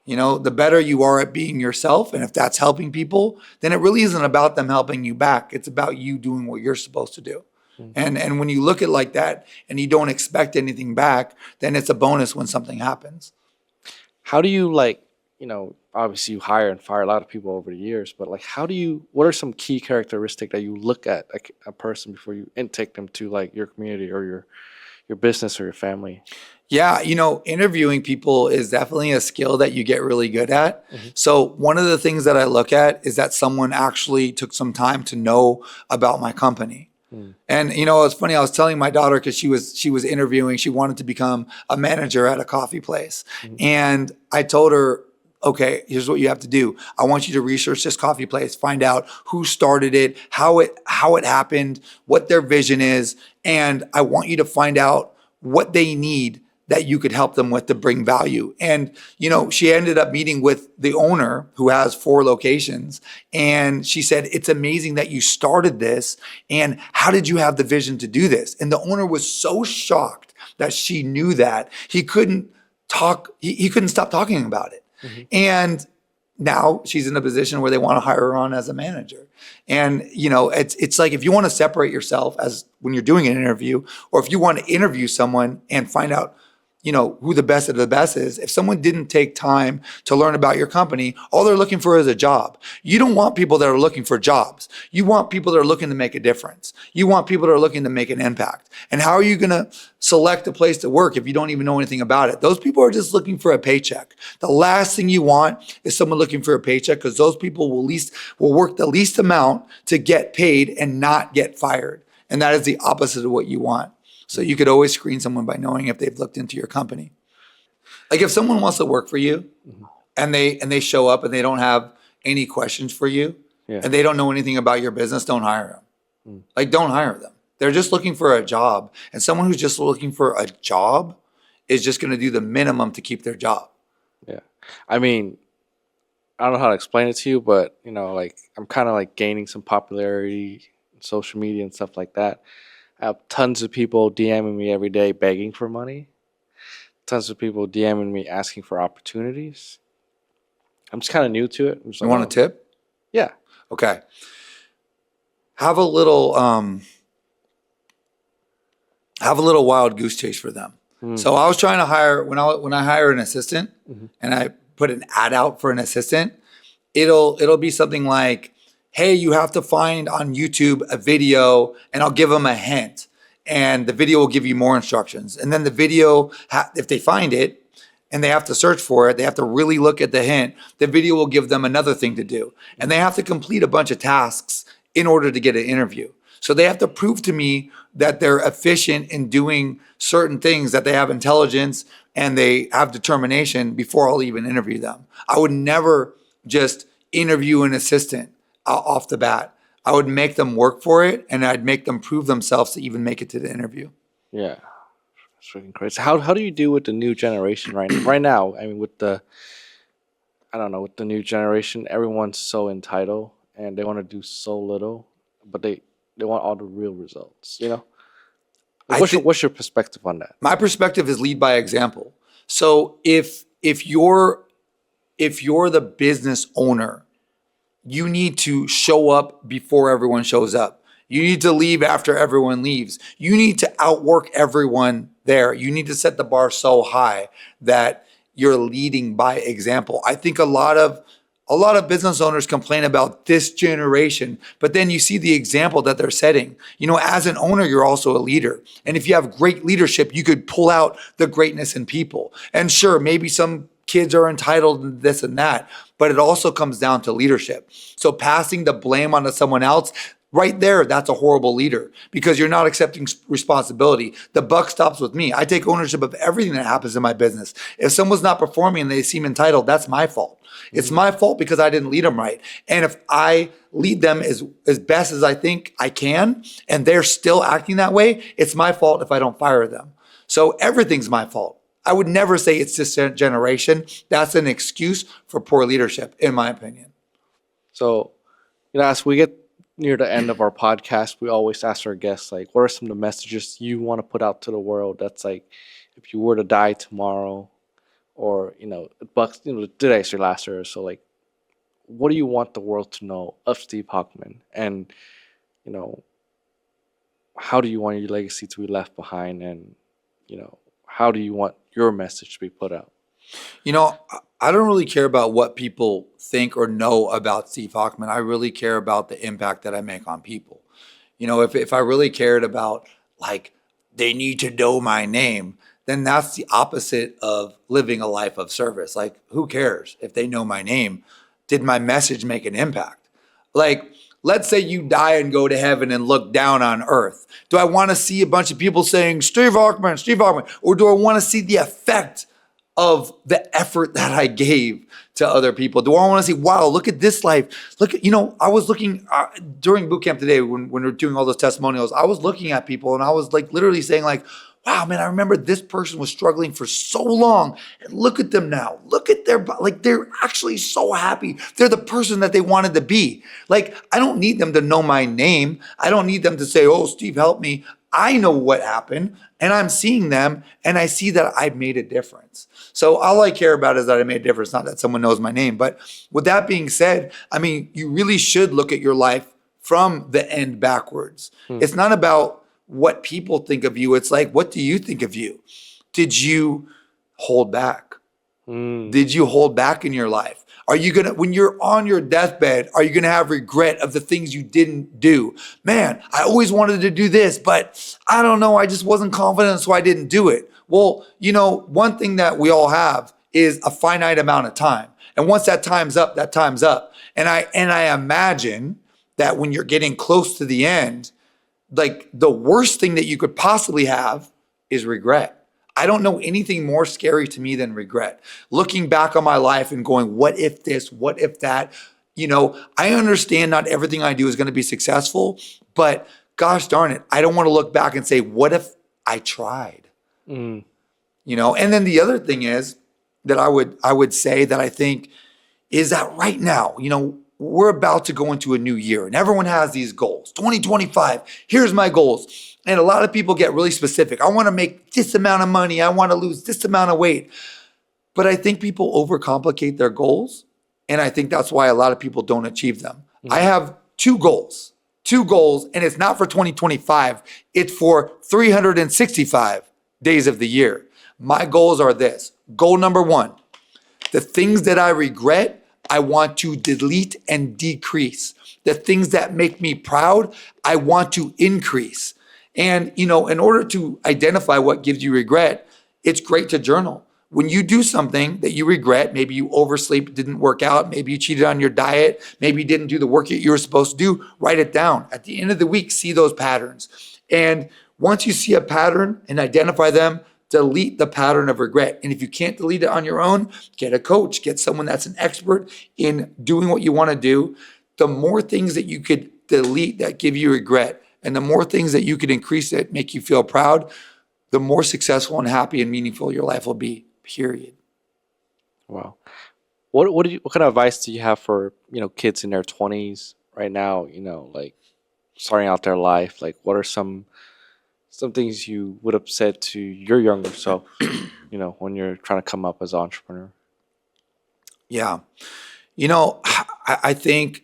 The better you are at being yourself, and if that's helping people, then it really isn't about them helping you back. It's about you doing what you're supposed to do. Mm. And when you look at it like that and you don't expect anything back, then it's a bonus when something happens. How do you, like, obviously you hire and fire a lot of people over the years, but, like, what are some key characteristic that you look at a person before you intake them to, like, your community or your business or your family? Yeah, interviewing people is definitely a skill that you get really good at. Hmm. So, one of the things that I look at is that someone actually took some time to know about my company. Mm. And it's funny. I was telling my daughter because she was interviewing. She wanted to become a manager at a coffee place, Mhm. and I told her, "Okay, here's what you have to do. I want you to research this coffee place, find out who started it, how it happened, what their vision is, and I want you to find out what they need that you could help them with to bring value." And she ended up meeting with the owner who has 4 locations, and she said, "It's amazing that you started this. And how did you have the vision to do this?" And the owner was so shocked that she knew that he couldn't talk. He couldn't stop talking about it. Mhm. And now she's in a position where they want to hire her on as a manager. And it's like, if you want to separate yourself as when you're doing an interview, or if you want to interview someone and find out who the best of the best is. If someone didn't take time to learn about your company, all they're looking for is a job. You don't want people that are looking for jobs. You want people that are looking to make a difference. You want people that are looking to make an impact. And how are you going to select a place to work if you don't even know anything about it? Those people are just looking for a paycheck. The last thing you want is someone looking for a paycheck, because those people will work the least amount to get paid and not get fired. And that is the opposite of what you want. So you could always screen someone by knowing if they've looked into your company. Like, if someone wants to work for you Mhm. and they show up and they don't have any questions for you Yeah. and they don't know anything about your business, don't hire them. Mm. Like, don't hire them. They're just looking for a job. And someone who's just looking for a job is just going to do the minimum to keep their job. Yeah. I mean, I don't know how to explain it to you, but, like, I'm kind of, like, gaining some popularity in social media and stuff like that. I have tons of people DMing me every day begging for money. Tons of people DMing me asking for opportunities. I'm just kind of new to it. I'm just You like, want a oh, tip? yeah. Okay. Have a little have a little wild goose chase for them. So I was trying to hire when I hire an assistant and I put an ad out for an assistant, it'll be something like, hey, you have to find on YouTube a video, and I'll give them a hint, and the video will give you more instructions. And then the video, if they find it and they have to search for it, they have to really look at the hint. The video will give them another thing to do, and they have to complete a bunch of tasks in order to get an interview. So they have to prove to me that they're efficient in doing certain things, that they have intelligence and they have determination before I'll even interview them. I would never just interview an assistant off the bat. I would make them work for it, and I'd make them prove themselves to even make it to the interview. Yeah, it's freaking crazy. How do you deal with the new generation right now? I mean, with the I don't know, with the new generation, everyone's so entitled and they want to do so little, but they want all the real results. You know, like, what's your perspective on that? My perspective is lead by example. So if you're the business owner, you need to show up before everyone shows up. You need to leave after everyone leaves. You need to outwork everyone there. You need to set the bar so high that you're leading by example. I think a lot of business owners complain about this generation, but then you see the example that they're setting. You know, as an owner, you're also a leader. And if you have great leadership, you could pull out the greatness in people. And sure, maybe some kids are entitled to this and that, but it also comes down to leadership. So passing the blame onto someone else, right there, that's a horrible leader, because you're not accepting responsibility. The buck stops with me. I take ownership of everything that happens in my business. If someone's not performing and they seem entitled, that's my fault. It's my fault because I didn't lead them right. And if I lead them as best as I think I can, and they're still acting that way, it's my fault if I don't fire them. So everything's my fault. I would never say it's this generation. That's an excuse for poor leadership, in my opinion. So, you know, as we get near the end of our podcast, we always ask our guests, like, what are some of the messages you want to put out to the world? That's like, if you were to die tomorrow, or, you know, today's your last year. So, like, what do you want the world to know of Steve Hochman? And, you know, how do you want your legacy to be left behind? And, you know, how do you want your message to be put out? You know, I don't really care about what people think or know about Steve Hochman. I really care about the impact that I make on people. You know, if I really cared about, like, they need to know my name, then that's the opposite of living a life of service. Like, who cares if they know my name? Did my message make an impact? Like, let's say you die and go to heaven and look down on earth. Do I want to see a bunch of people saying, Steve Hochman, Steve Hochman? Or do I want to see the effect of the effort that I gave to other people? Do I want to see, wow, look at this life. Look at, you know, I was looking during boot camp today when we were doing all those testimonials, I was looking at people and I was like literally saying like, wow, man, I remember this person was struggling for so long, and look at them now. Look at like, they're actually so happy. They're the person that they wanted to be. Like, I don't need them to know my name. I don't need them to say, oh, Steve, help me. I know what happened, and I'm seeing them, and I see that I've made a difference. So all I care about is that I made a difference, not that someone knows my name. But with that being said, I mean, you really should look at your life from the end backwards. It's not about what people think of you. It's like, what do you think of you? Did you hold back? Did you hold back in your life? Are you gonna, when you're on your deathbed, are you gonna have regret of the things you didn't do? Man, I always wanted to do this, but I don't know, I just wasn't confident, so I didn't do it. Well, you know, one thing that we all have is a finite amount of time. And once that time's up, that time's up. And I imagine that when you're getting close to the end, like, the worst thing that you could possibly have is regret. I don't know anything more scary to me than regret. Looking back on my life and going, what if this, what if that? You know, I understand not everything I do is going to be successful, but gosh darn it, I don't want to look back and say, what if I tried? You know, and then the other thing is that I would say that I think is that right now, you know, we're about to go into a new year and everyone has these goals. 2025, here's my goals. And a lot of people get really specific. I want to make this amount of money. I want to lose this amount of weight. But I think people overcomplicate their goals. And I think that's why a lot of people don't achieve them. I have two goals two goals, and it's not for 2025. It's for 365 days of the year. My goals are this. Goal number one, the things that I regret, I want to delete and decrease. The things that make me proud, I want to increase. And, in order to identify what gives you regret, it's great to journal. When you do something that you regret, maybe you oversleep, didn't work out, maybe you cheated on your diet, maybe you didn't do the work that you were supposed to do, write it down. At the end of the week, see those patterns. And once you see a pattern and identify them, delete the pattern of regret. And if you can't delete it on your own, get a coach, get someone that's an expert in doing what you want to do. The more things that you could delete that give you regret, and the more things that you could increase that make you feel proud, the more successful and happy and meaningful your life will be, period. Wow. What kind of advice do you have for, kids in their 20s right now, like starting out their life? Like what are some things you would have said to your younger self, when you're trying to come up as an entrepreneur? Yeah. I think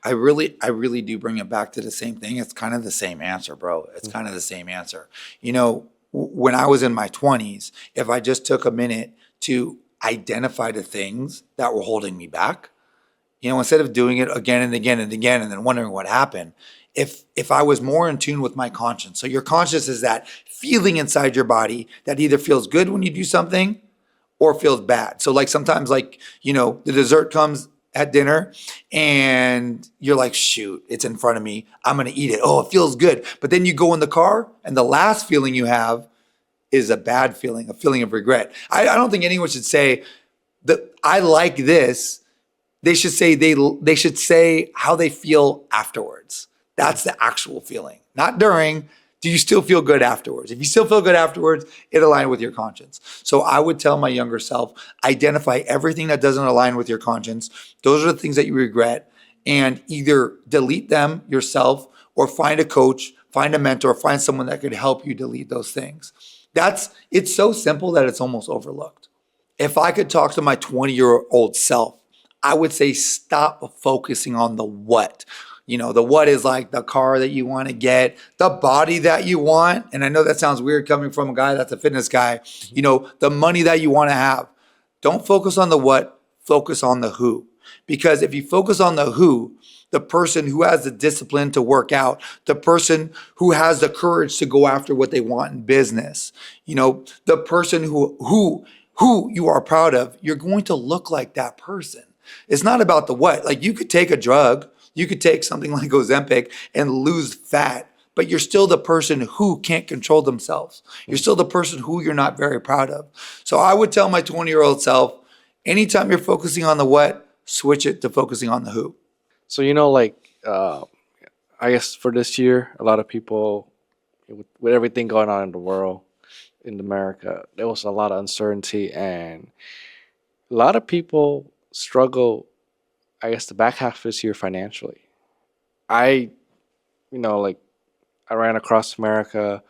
I really do bring it back to the same thing. It's kind of the same answer, bro. It's kind of the same answer. When I was in my 20s, if I just took a minute to identify the things that were holding me back, instead of doing it again and again and again and then wondering what happened, if I was more in tune with my conscience. So your conscience is that feeling inside your body that either feels good when you do something or feels bad. So like sometimes the dessert comes at dinner and you're like, shoot, it's in front of me. I'm going to eat it. Oh, it feels good. But then you go in the car and the last feeling you have is a bad feeling, a feeling of regret. I don't think anyone should say that I like this. They should say how they feel afterwards. That's the actual feeling, not during. Do you still feel good afterwards? If you still feel good afterwards, it aligns with your conscience. So I would tell my younger self, identify everything that doesn't align with your conscience. Those are the things that you regret, and either delete them yourself or find a coach, find a mentor, find someone that could help you delete those things. It's so simple that it's almost overlooked. If I could talk to my 20-year-old self, I would say stop focusing on the what. The what is like the car that you want to get, the body that you want. And I know that sounds weird coming from a guy that's a fitness guy, the money that you want to have. Don't focus on the what, focus on the who. Because if you focus on the who, the person who has the discipline to work out, the person who has the courage to go after what they want in business, the person who you are proud of, you're going to look like that person. It's not about the what. Like you could take a drug, you could take something like Ozempic and lose fat, but you're still the person who can't control themselves. You're still the person who you're not very proud of. So I would tell my 20-year-old self, anytime you're focusing on the what, switch it to focusing on the who. So, I guess for this year, a lot of people, with everything going on in the world, in America, there was a lot of uncertainty, and a lot of people struggle, I guess, the back half of this year financially. I, I ran across America.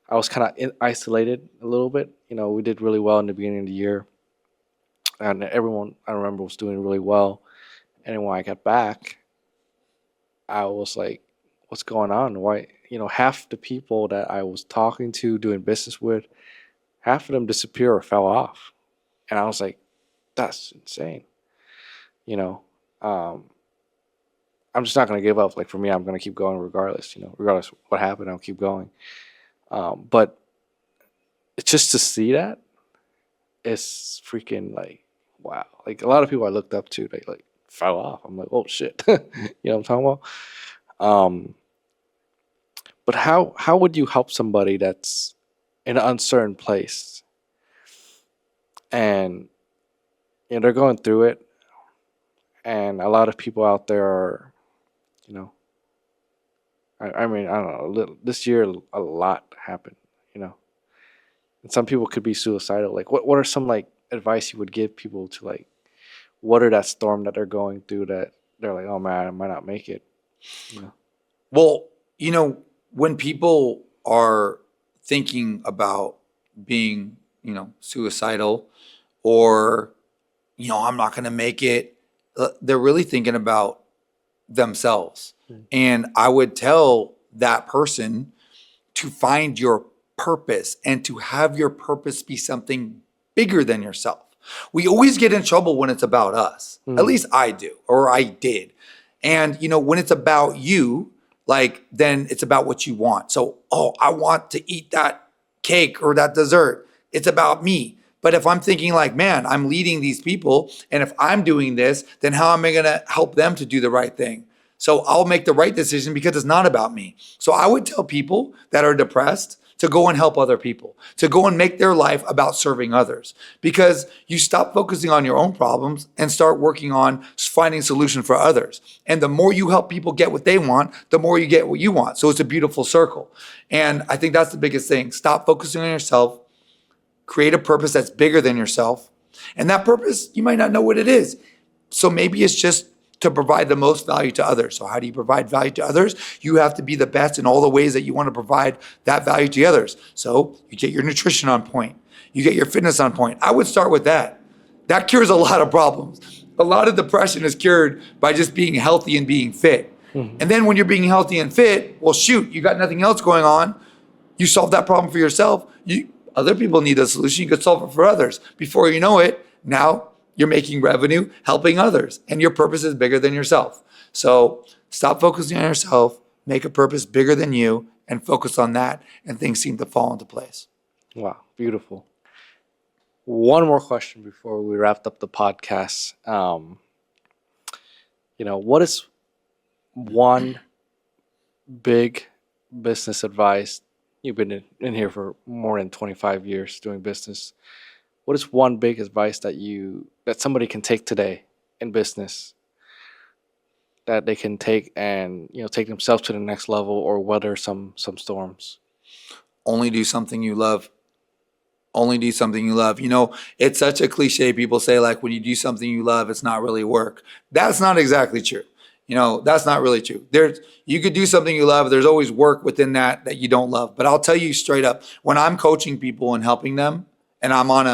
I was kind of isolated a little bit. We did really well in the beginning of the year, and everyone I remember was doing really well. And then when I got back, I was like, what's going on? Why, half the people that I was talking to, doing business with, half of them disappeared or fell off. And I was like, that's insane. I'm just not going to give up. Like for me, I'm going to keep going regardless, regardless of what happened, I'll keep going. But it's just to see that, it's freaking like, wow. Like a lot of people I looked up to, they like fell off. I'm like, oh shit. You know what I'm talking about? But how would you help somebody that's in an uncertain place and they're going through it, and a lot of people out there are, I mean, I don't know, this year a lot happened, and some people could be suicidal. Like what are some like advice you would give people to like weather that storm that they're going through, that they're like, oh man, I might not make it, Well, when people are thinking about being, suicidal, or, I'm not going to make it, they're really thinking about themselves. And I would tell that person to find your purpose and to have your purpose be something bigger than yourself. We always get in trouble when it's about us. At least I do, or I did. And when it's about you, like, then it's about what you want. So, oh, I want to eat that cake or that dessert. It's about me. But if I'm thinking like, man, I'm leading these people, and if I'm doing this, then how am I going to help them to do the right thing? So I'll make the right decision because it's not about me. So I would tell people that are depressed to go and help other people, to go and make their life about serving others, because you stop focusing on your own problems and start working on finding solutions for others. And the more you help people get what they want, the more you get what you want. So it's a beautiful circle. And I think that's the biggest thing. Stop focusing on yourself, create a purpose that's bigger than yourself. And that purpose, you might not know what it is. So maybe it's just to provide the most value to others. So how do you provide value to others? You have to be the best in all the ways that you want to provide that value to others. So you get your nutrition on point. You get your fitness on point. I would start with that. That cures a lot of problems. A lot of depression is cured by just being healthy and being fit. And then when you're being healthy and fit, well, shoot, you got nothing else going on. You solve that problem for yourself. Other people need a solution. You could solve it for others. Before you know it, now you're making revenue, helping others, and your purpose is bigger than yourself. So stop focusing on yourself, make a purpose bigger than you, and focus on that, and things seem to fall into place. Wow, beautiful. One more question before we wrapped up the podcast. What is one big business advice? You've been in here for more than 25 years doing business. What is one big advice that somebody can take today in business that they can take and take themselves to the next level or weather some storms? Only do something you love. Only do something you love. It's such a cliche. People say, like, when you do something you love, it's not really work. That's not exactly true. That's not really true. You could do something you love. There's always work within that you don't love. But I'll tell you straight up, when I'm coaching people and helping them, and I'm on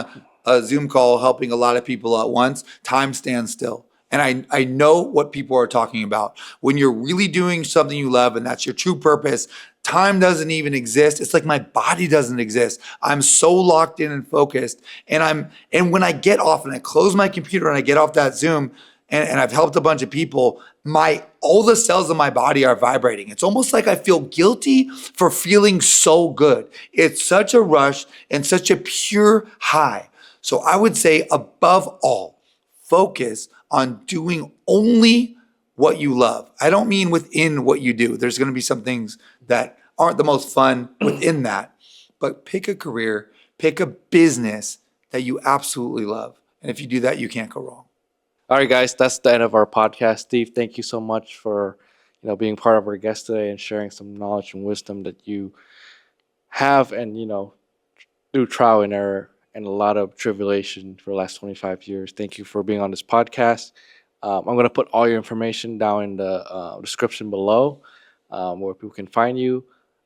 a Zoom call helping a lot of people at once, time stands still. And I know what people are talking about. When you're really doing something you love and that's your true purpose, time doesn't even exist. It's like my body doesn't exist. I'm so locked in and focused. And when I get off and I close my computer and I get off that Zoom, and I've helped a bunch of people, all the cells in my body are vibrating. It's almost like I feel guilty for feeling so good. It's such a rush and such a pure high. So I would say, above all, focus on doing only what you love. I don't mean within what you do. There's going to be some things that aren't the most fun within that, but pick a career, pick a business that you absolutely love. And if you do that, you can't go wrong. All right, guys, that's the end of our podcast. Steve, thank you so much for being part of our guest today and sharing some knowledge and wisdom that you have, and through trial and error and a lot of tribulation for the last 25 years. Thank you for being on this podcast. I'm going to put all your information down in the description below, where people can find you.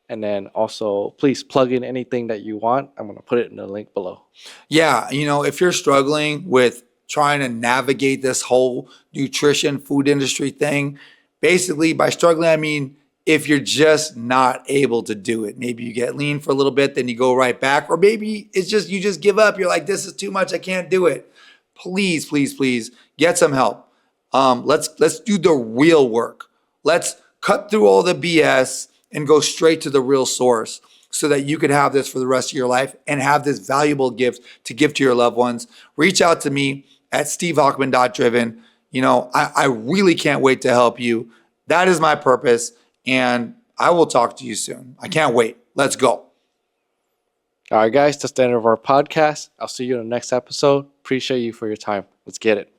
And then also, please plug in anything that you want. I'm going to put it in the link below. Yeah, if you're struggling with trying to navigate this whole nutrition food industry thing, basically by struggling, I mean, if you're just not able to do it, maybe you get lean for a little bit, then you go right back, or maybe it's just, you just give up. You're like, this is too much. I can't do it. Please, please, please get some help. Let's do the real work. Let's cut through all the BS and go straight to the real source, so that you could have this for the rest of your life and have this valuable gift to give to your loved ones. Reach out to me at stevehochman.driven. I really can't wait to help you. That is my purpose, and I will talk to you soon. I can't wait. Let's go. All right, guys, that's the end of our podcast. I'll see you in the next episode. Appreciate you for your time. Let's get it.